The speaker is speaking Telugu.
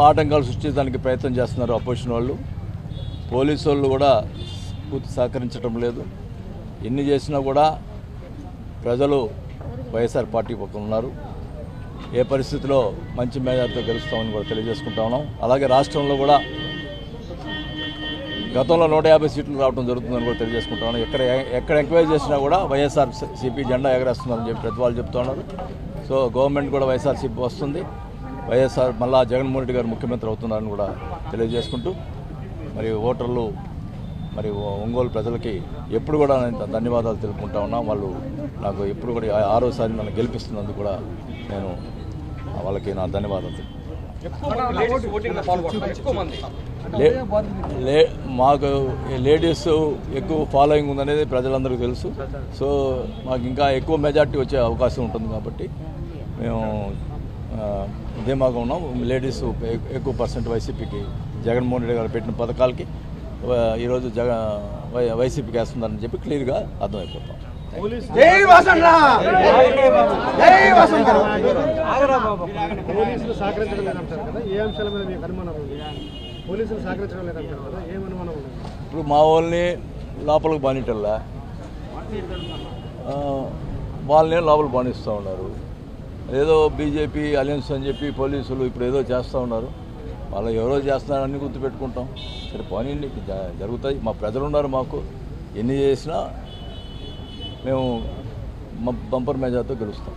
ఆటంకాలు సృష్టించడానికి ప్రయత్నం చేస్తున్నారు అపోజిషన్ వాళ్ళు. పోలీసు వాళ్ళు కూడా పూర్తి సహకరించడం లేదు. ఎన్ని చేసినా కూడా ప్రజలు వైఎస్ఆర్ పార్టీ పక్కన ఉన్నారు. ఏ పరిస్థితిలో మంచి మేజార్టీతో గెలుస్తామని కూడా తెలియజేసుకుంటా ఉన్నాం. అలాగే రాష్ట్రంలో కూడా గతంలో 150 సీట్లు రావడం జరుగుతుందని కూడా తెలియజేసుకుంటా ఉన్నాం. ఎక్కడ ఎంక్వైరీ చేసినా కూడా వైఎస్ఆర్ సిపి జెండా ఎగరేస్తున్నారని చెప్పి ప్రతి వాళ్ళు చెప్తా ఉన్నారు. సో గవర్నమెంట్ కూడా వైఎస్ఆర్సీపీ వస్తుంది. వైఎస్ఆర్ మళ్ళా జగన్మోహన్ రెడ్డి గారు ముఖ్యమంత్రి అవుతున్నారని కూడా తెలియజేసుకుంటూ మరి ఓటర్లు మరి ఒంగోలు ప్రజలకి ఎప్పుడు కూడా నేను ధన్యవాదాలు తెలుపుకుంటా ఉన్నా. వాళ్ళు నాకు ఎప్పుడు కూడా 6వసారి నన్ను గెలిపిస్తున్నందుకు కూడా నేను వాళ్ళకి నా ధన్యవాదాలు. మాకు లేడీస్ ఎక్కువ ఫాలోయింగ్ ఉందనేది ప్రజలందరికీ తెలుసు. సో మాకు ఇంకా ఎక్కువ మెజార్టీ వచ్చే అవకాశం ఉంటుంది కాబట్టి మేము ధీమాగా ఉన్నాం. లేడీస్ ఎక్కువ పర్సెంట్ వైసీపీకి జగన్మోహన్ రెడ్డి గారు పెట్టిన పథకాలకి ఈరోజు వైసీపీకి వేస్తుందని చెప్పి క్లియర్గా అర్థమైపోతాం. ఇప్పుడు మా వాళ్ళని లోపలికి బానిటల్లా వాళ్ళని లోపల బానిస్తూ ఉన్నారు. ఏదో బీజేపీ అలయన్స్ అని చెప్పి పోలీసులు ఇప్పుడు ఏదో చేస్తూ ఉన్నారు. వాళ్ళు ఎవరో చేస్తున్నారని గుర్తుపెట్టుకుంటాం. సరే పోనీ జరుగుతాయి. మా ప్రజలు ఉన్నారు. మాకు ఎన్ని చేసినా మేము బంపర్ మెజార్టీతో గెలుస్తాం.